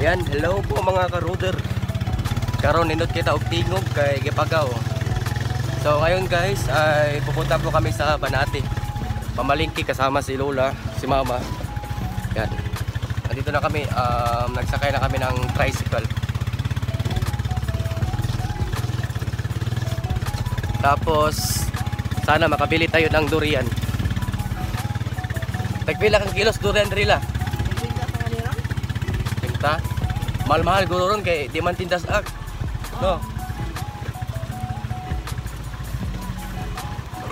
Yan, hello po mga ka-roder. Karon nindot kita og tingog kay Gipagaw. So ngayon guys ay pupunta po kami sa Banati. Pamalingki kasama si Lola, si Mama. Yan. Nandito na kami, nagsakay na kami ng tricycle. Tapos sana makabili tayo ng durian. Tagpila kang kilos durian Rila? Tinta? Mahal-mahal gururon kay di man tindas ak. No.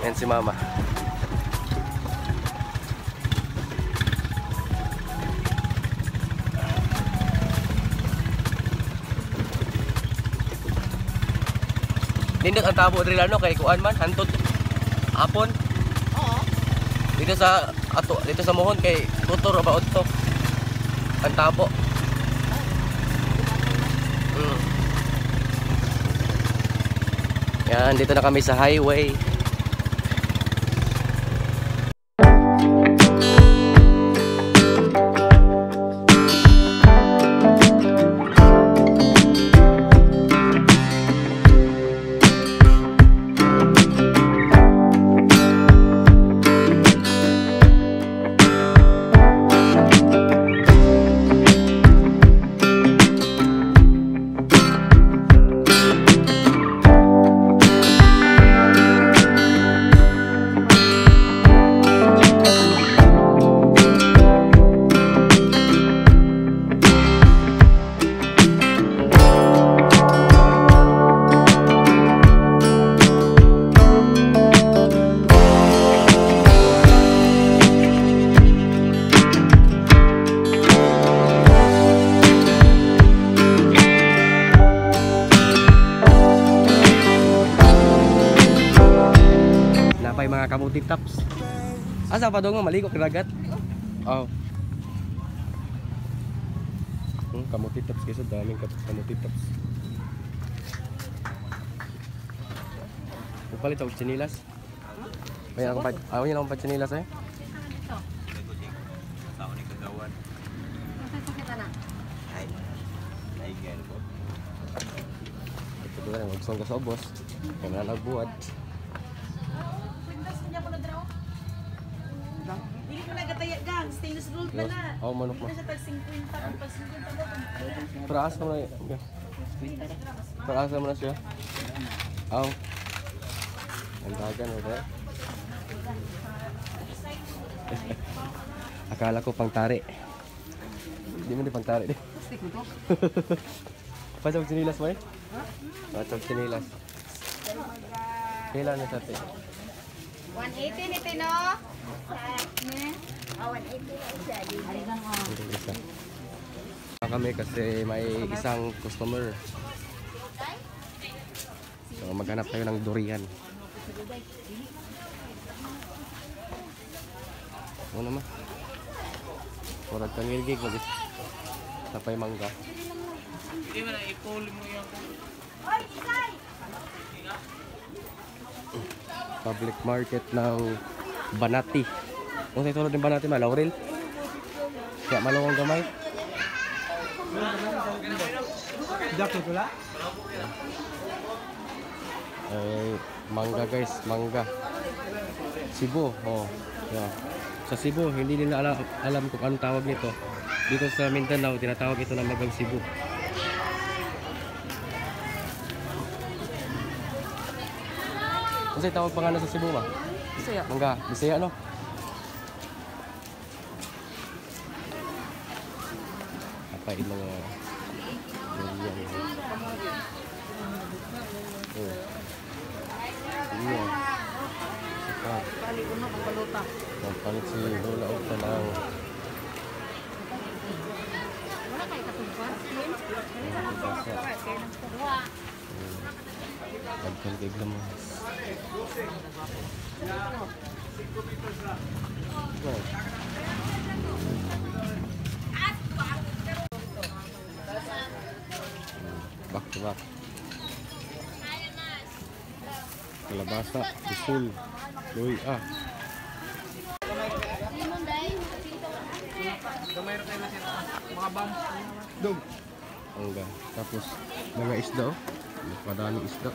Yan si Mama. Nindot ang tabo Rila no kay kuan man hantod hapon. Oo. Dito sa Mohon kay tutor about to. Ang tabo. Yan, dito na kami sa highway. Mga kamuti tops. Asa pa dong maligo kiragat? Oh. Kamuti tops kasi daming kamuti tops. Upalit og chinilas. Ayaw niyo lang pa chinilas eh. Sa ni kagawan. Sakit na. Ay gel ko. Ito ba ang ugsong ka sa boss. Kaya na nagbuhat. Hindi ko nagataya gang, stainless steel pa na. Oh, manok mo. Hindi siya tag 50, pag 50 mo. Praas mo na. Praas mo na siya. Aw. Ang dagan mo ba? Akala ko pang tari. Hindi mo di pang tari. Pasok sinilas mo eh? Pasok sinilas. Kailan na sa atin? 180 ni Tino. Oh, 180 siya. Kami kasi may isang customer. So maghanap tayo ng durian. Ano naman? Murag kangilgig magis. Tapay mangga. Hindi mo na i-pull mo yung... Public market ng Banati. Kung sa itulad ng Banati, Laurel. Kaya malawang gamay. Ay, mangga guys, mangga. Cebu, oh. Yeah. Sa Cebu, hindi nila alam kung anong tawag nito. Dito sa Mindanao, tinatawag ito na manggang Cebu. Kasi tawag pa nga na sa Cebu ma? Bisaya. Mangga, Bisaya no? Apain mga durian. Oh. Iya. Saka. Bali uno ang baluta. Nagpalit si Lola og tanang. Wala kay katungpan. Pagkan kay glamas. Back to back. Kalabasa, bisul, luy, Mayroon kayo na sir. Mga bump. Angga. Tapos mga isda oh. Nakadaming isda.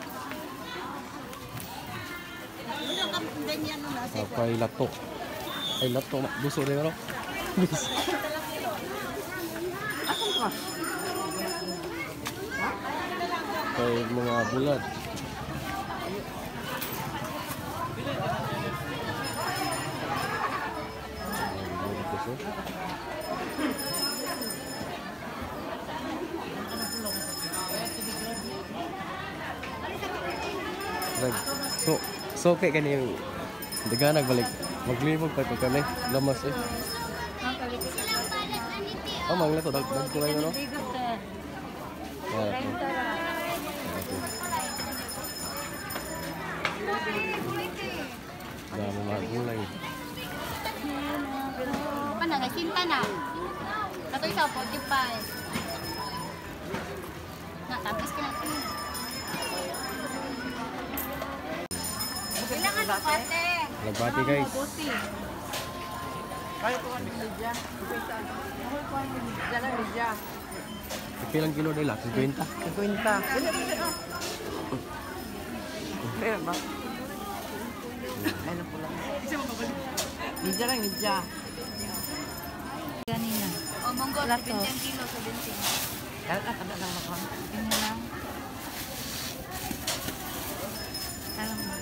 Kay lato. Ay lato. Gusto rin ano? Kay mga bulad. So kay kani daga nagbalik maglibog pa ko kami lamas eh. Mang lato dag ko kayo no. Dami magulay. Panagasinta na. Kato isa po, di pa. Natapis ka natin. Kailangan ng pate. Lagbati guys. Kaya ko kami Lydia. Diyan ang Lydia. Ilang kilo nila? 50? 50. Kaya ba? Ano po lang. Lydia lang, Lydia. Ganina. O, monggo, 17 kilo, 17. Kaya ka lang ako. Yun lang. Alam mo.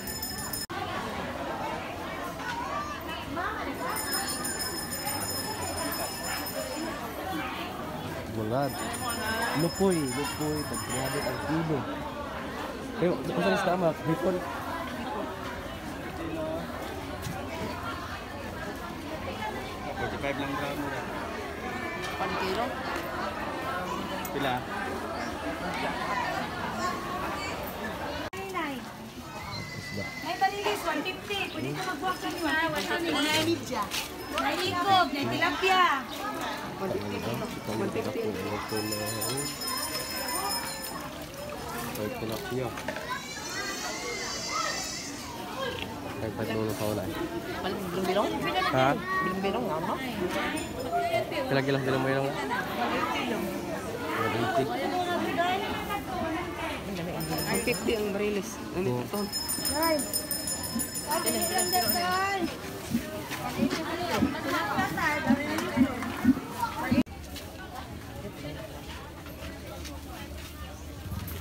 Bulad. Lupoy. Pagkakabit ang kilo. Pero, kung saan sa tama, hipon. Lang gramo na. 1 kilo? Pila? May balilis, 150. Pwede ka mag-walk sa niyo. May midya. May ikog, may tilapia. 150. Tilapia. Kaya paglulo pa wala. Bilong-bilong? Ha? Bilong-bilong, ano? Kailang din mo yun? 180. 150 ang barilis. Ano ito?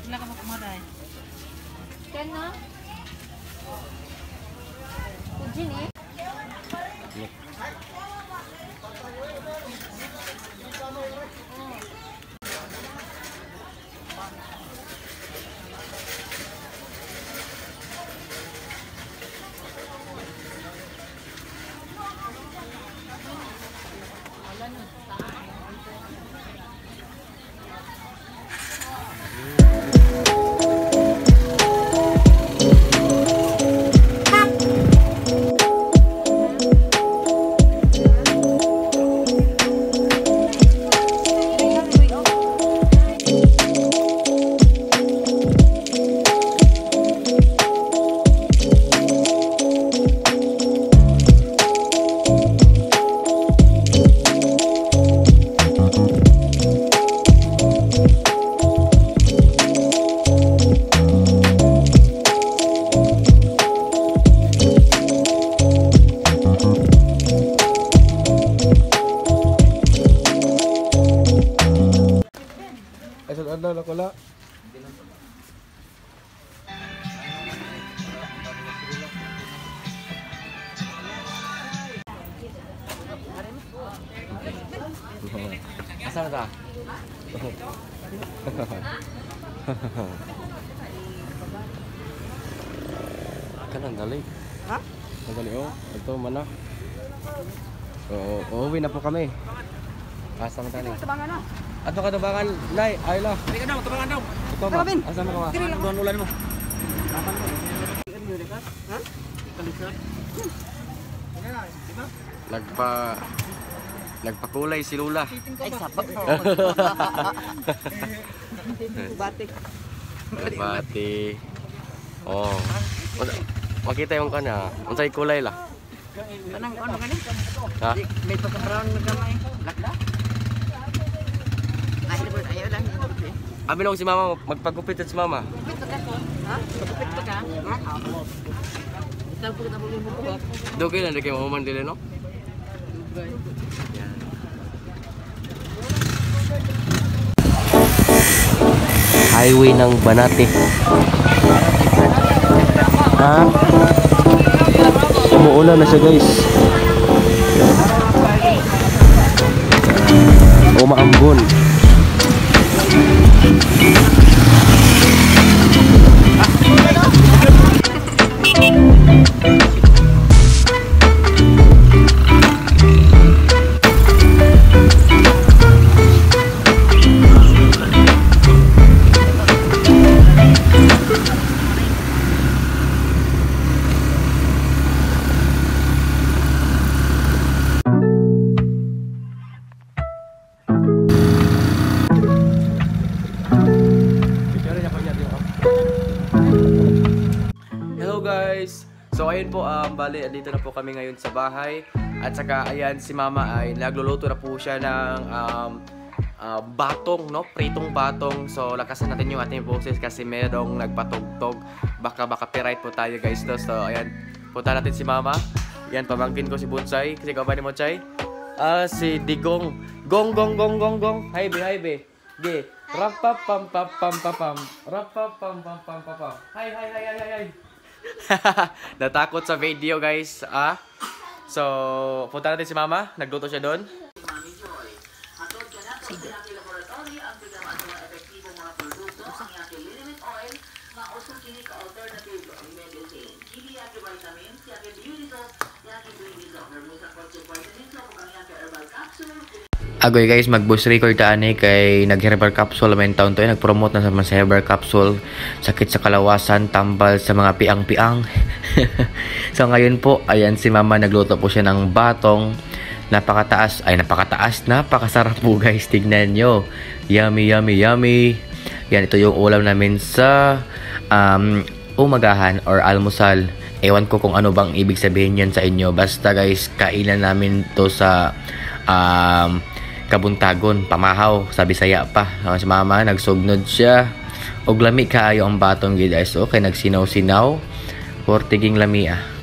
Wala ka makumaray. Yan na? Kujin eh. Ada lah kola. Asal dah? Kan ang dali. Ha? Ang dali oh. Ito mana? Uuwi na po kami. Asam tani. Tabangan na. Ato ka tabangan, Nay, ayla. Hindi ka daw, tabangan daw. Ito ba? Asam ka ba? Doon ulan mo. Kapan mo? Ha? Kalisod. Nagpakulay si Lula. Ay, sabak. Batik. Bati. Oh. Makita yung kanya. Unsay kulay la? Kanang ano kani? Ha? May pagka-brown na gamay. Abi na ko si mama, magpagupit si mama. Kupit pa ka ko. Ha? Kupit pa ka? Ha? Itaw po kita mo yung bubuhok. Dugay lang kayo mahuman dili no? Highway ng Banate. Ha? Umuulan na siya guys. Umaambon. Hello guys! So ayun po, bali, dito na po kami ngayon sa bahay. At saka ayan, si mama ay nagluluto na po siya ng batong, no? Pritong batong. So lakasan natin yung ating boses kasi merong nagpatugtog. Baka copyright po tayo guys. No? So ayan, punta natin si mama. Yan, pamangkin ko si Bunsay. Kasi ikaw ba ni mo, Chay? Si Digong. Gong, gong, gong, gong, gong. Hi, be, hi, be. Ge. Rap-pam-pam-pam-pam-pam. Rap-pam-pam-pam-pam-pam. Hi, hi, hi, hi, hi. Natakot sa video guys. So, punta natin si mama. Nagluto siya doon. Agoy guys, mag-boost record ta ani kay nag-herbal capsule main taon to ay nag-promote na sa herbal capsule, sakit sa kalawasan, tambal sa mga piang-piang. So ngayon po, ayan si mama nagluto po siya ng batong. Napakasarap po guys, tignan nyo. Yummy, yummy, yummy. Yan, ito yung ulam namin sa umagahan or almusal. Ewan ko kung ano bang ibig sabihin yan sa inyo. Basta guys, kainan namin to sa kabuntagon, pamahaw, sa Bisaya pa. Si mama, nagsugnod siya. Og lami kaayo ang batong gid guys. Okay, nagsinaw-sinaw. Portiging lami ah.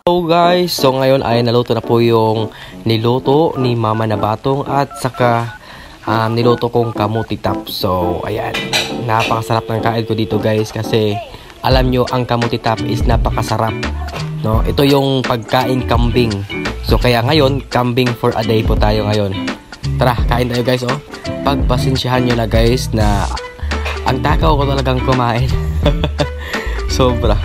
Hello guys, so ngayon ay naluto na po yung niluto ni mama na batong at saka niluto kong kamuti tap. So ayan, napakasarap ng kain ko dito guys kasi alam nyo ang kamuti tap is napakasarap, no? Ito yung pagkain kambing. So kaya ngayon, kambing for a day po tayo ngayon. Tara, kain tayo guys oh. Pagpasensyahan nyo na guys na ang takaw ko talagang kumain. Sobra.